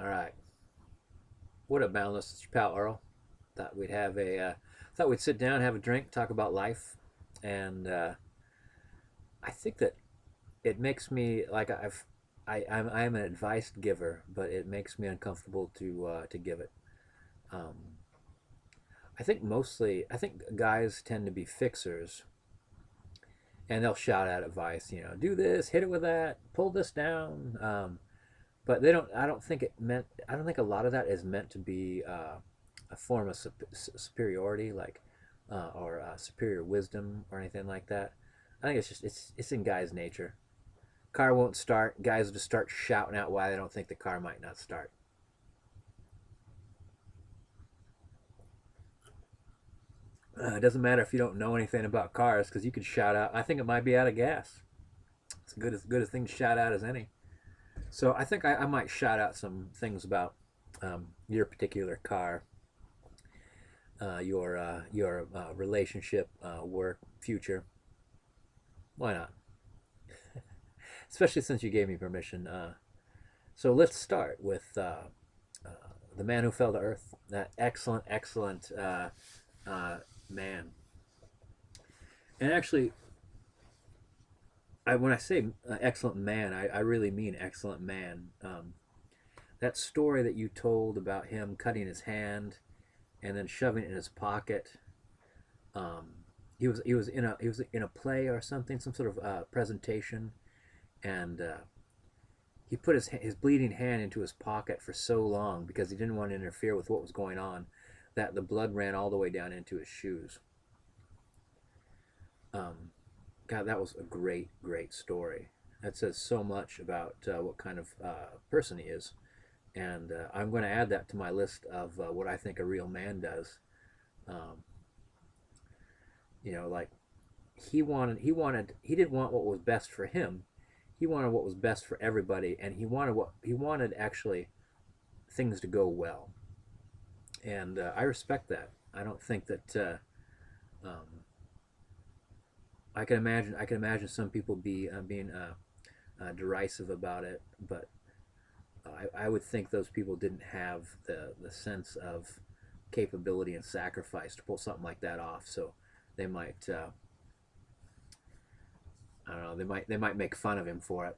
All right. What up, Boundless? It's your pal Earl. Thought we'd sit down, have a drink, talk about life, and I think that it makes me like I'm an advice giver, but it makes me uncomfortable to give it. Um, I think guys tend to be fixers, and they'll shout out advice. Do this, hit it with that, pull this down. But they don't. I don't think it meant. I don't think a lot of that is meant to be a form of superiority, like or superior wisdom or anything like that. I think it's in guys' nature. Car won't start. Guys will just start shouting out why they don't think the car might not start. It doesn't matter if you don't know anything about cars because you could shout out. I think it might be out of gas. It's good a thing to shout out as any. So I think I might shout out some things about your particular car, your relationship, work, future. Why not? Especially since you gave me permission. So let's start with uh, the man who fell to earth. That excellent uh, man. And actually, when I say excellent man, I really mean excellent man. That story that you told about him cutting his hand and then shoving it in his pocket. Um, he was in a play or something, some sort of presentation, and he put his bleeding hand into his pocket for so long because he didn't want to interfere with what was going on, that the blood ran all the way down into his shoes. Um, God, that was a great story. That says so much about what kind of person he is, and I'm going to add that to my list of what I think a real man does. Um, like he didn't want what was best for him. He wanted what was best for everybody, and he wanted actually things to go well. And I respect that. I don't think that I can imagine some people being derisive about it, but I would think those people didn't have the sense of capability and sacrifice to pull something like that off. So they might I don't know, they might make fun of him for it.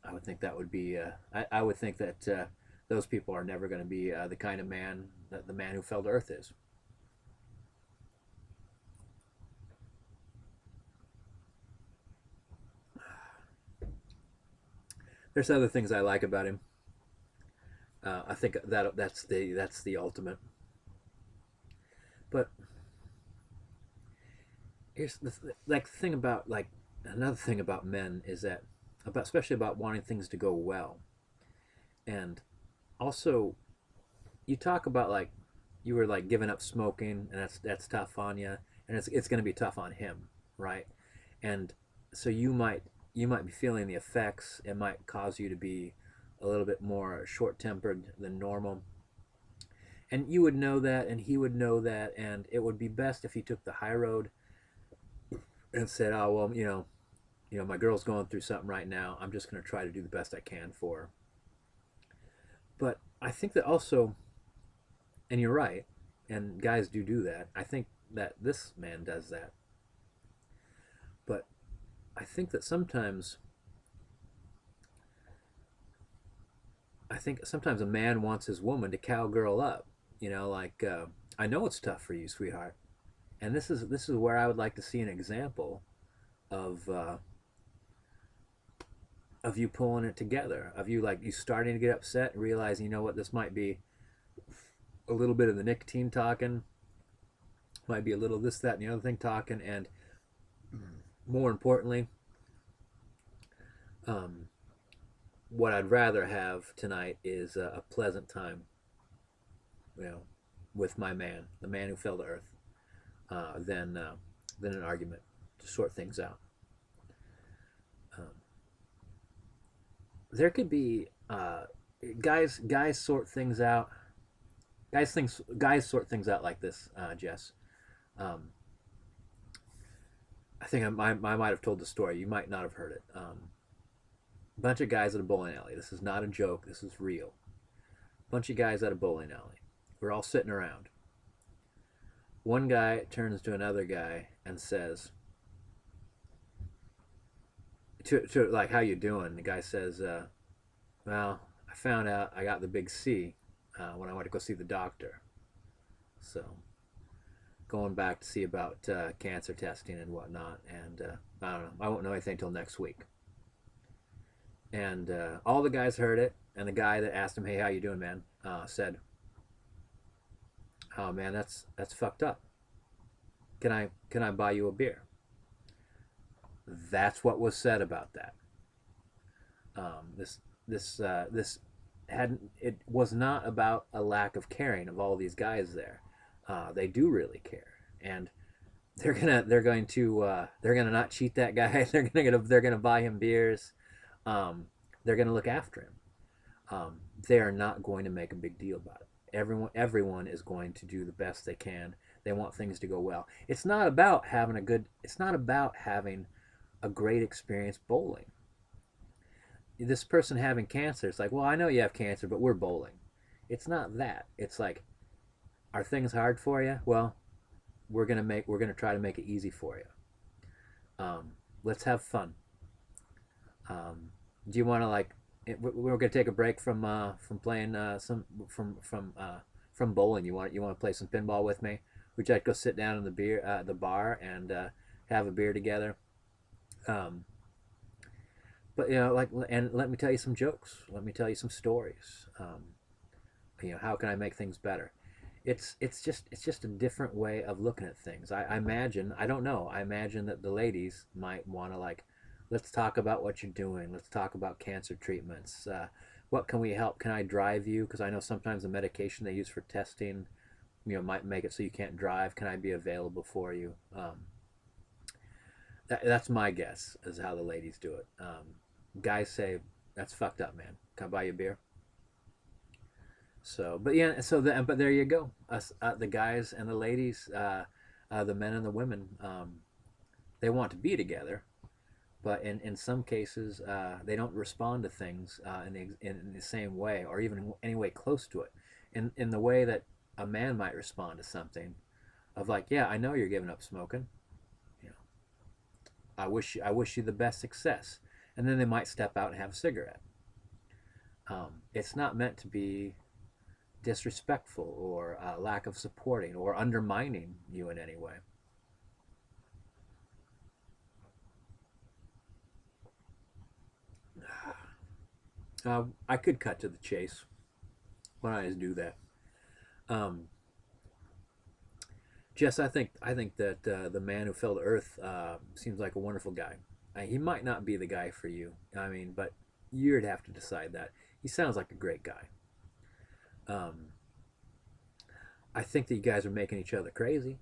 I would think that would be I would think that those people are never going to be the kind of man that the man who fell to earth is. There's other things I like about him. I think that's the ultimate. But here's the thing about like another thing about men is that about especially about wanting things to go well, and also you talk about like you were like giving up smoking, and that's tough on you, and it's going to be tough on him, right? And so you might be feeling the effects. It might cause you to be a little bit more short tempered than normal, and you would know that, and he would know that, and it would be best if he took the high road and said, "Oh well, my girl's going through something right now. I'm just going to try to do the best I can for her." But I think that also, and you're right, and guys do that. I think that this man does that. But I think that sometimes a man wants his woman to cowgirl up. Like I know it's tough for you, sweetheart, and this is where I would like to see an example of of you pulling it together, of you like you starting to get upset and realizing, what, this might be a little bit of the nicotine talking, might be a little this, that, and the other thing talking, and more importantly, um, what I'd rather have tonight is a pleasant time, you know, with my man, the man who fell to earth, than an argument to sort things out. Um, there could be guys sort things out. Guys sort things out like this, Jess. Um, I think I might have told the story. You might not have heard it. A bunch of guys at a bowling alley. This is not a joke. This is real. Bunch of guys at a bowling alley. We're all sitting around. One guy turns to another guy and says, to like, how you doing? The guy says, well, I found out I got the big C when I went to go see the doctor. So going back to see about cancer testing and whatnot. And I don't know. I won't know anything until next week. And all the guys heard it. And the guy that asked him, "Hey, how you doing, man?" Said, "Oh man, that's fucked up. Can I buy you a beer?" That's what was said about that. This hadn't. It was not about a lack of caring of all these guys there. They do really care, and they're gonna not cheat that guy. They're gonna buy him beers. Um, they're gonna look after him. They are not going to make a big deal about it. Everyone is going to do the best they can. They want things to go well. It's not about having a good. It's not about having a great experience bowling. This person having cancer, it's like, well, I know you have cancer, but we're bowling. It's not that. It's like, are things hard for you? Well, we're gonna try to make it easy for you. Let's have fun. Do you want to like? We're gonna take a break from playing from bowling. You want to play some pinball with me? Would you like to go sit down in the bar and have a beer together? Um, but like, and let me tell you some jokes. Let me tell you some stories. How can I make things better? It's just a different way of looking at things. I imagine, I don't know. I imagine that the ladies might want to like, let's talk about what you're doing. Let's talk about cancer treatments. What can we help? Can I drive you? Because I know sometimes the medication they use for testing, might make it so you can't drive. Can I be available for you? That's my guess is how the ladies do it. Guys say, "That's fucked up, man. Can I buy you a beer?" So, but yeah, but there you go. Us, the guys and the ladies, the men and the women, they want to be together, but in some cases, they don't respond to things in the same way, or even any way close to it, in the way that a man might respond to something, of like, yeah, I know you're giving up smoking. You know, I wish you the best success, and then they might step out and have a cigarette. It's not meant to be disrespectful or lack of supporting or undermining you in any way. I could cut to the chase. Why don't I just do that? Um, Jess, I think that the man who fell to earth seems like a wonderful guy. He might not be the guy for you. I mean, but you'd have to decide that. He sounds like a great guy. Um, I think that you guys are making each other crazy,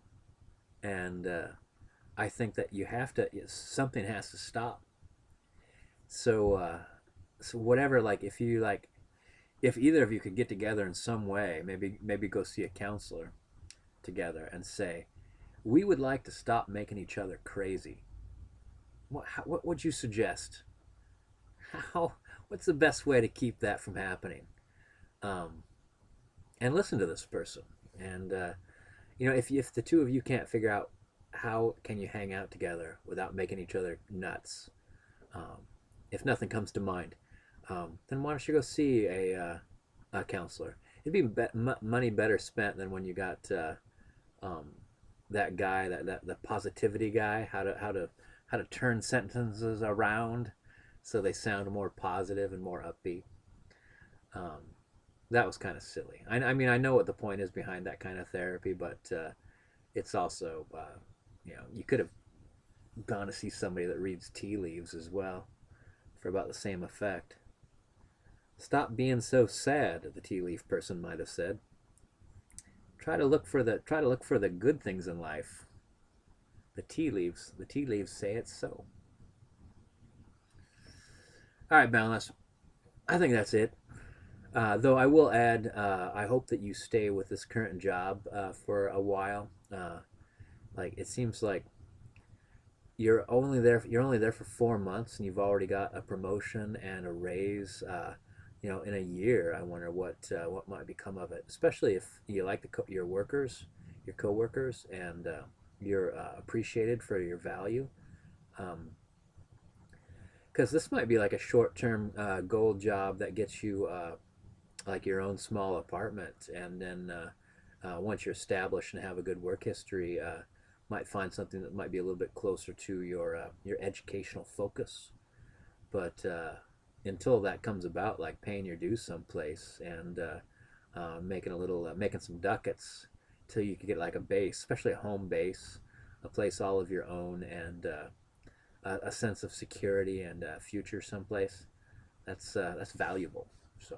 and I think that you have to. Something has to stop. So whatever. Like, if either of you could get together in some way, maybe go see a counselor together and say, we would like to stop making each other crazy. What would you suggest? How? What's the best way to keep that from happening? Um, and listen to this person. And if the two of you can't figure out how can you hang out together without making each other nuts, um, if nothing comes to mind, then why don't you go see a counselor? It'd money better spent than when you got um, that guy, that the positivity guy, how to turn sentences around so they sound more positive and more upbeat. Um, that was kind of silly. I mean, I know what the point is behind that kind of therapy, but it's also, you could have gone to see somebody that reads tea leaves as well for about the same effect. Stop being so sad, the tea leaf person might have said. Try to look for the good things in life. The tea leaves say it's so. All right, Balance. I think that's it. Though I will add, I hope that you stay with this current job for a while. Like, it seems like you're only there for 4 months and you've already got a promotion and a raise. in a year, I wonder what might become of it. Especially if you like your workers, your coworkers, and you're appreciated for your value. Um, because this might be like a short-term goal job that gets you like your own small apartment, and then once you're established and have a good work history, might find something that might be a little bit closer to your educational focus. But until that comes about, like paying your dues someplace and making a little, making some ducats, till you can get like a base, especially a home base, a place all of your own, and a sense of security and a future someplace. That's valuable. So,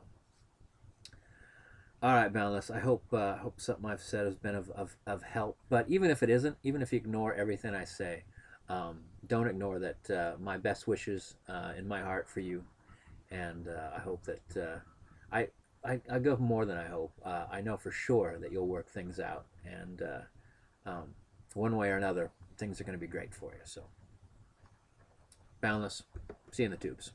all right, Boundless. I hope something I've said has been of help. But even if it isn't, even if you ignore everything I say, don't ignore that my best wishes in my heart for you, and I hope that I, I go more than I hope. I know for sure that you'll work things out, and um, one way or another, things are going to be great for you. So, Boundless. See you in the tubes.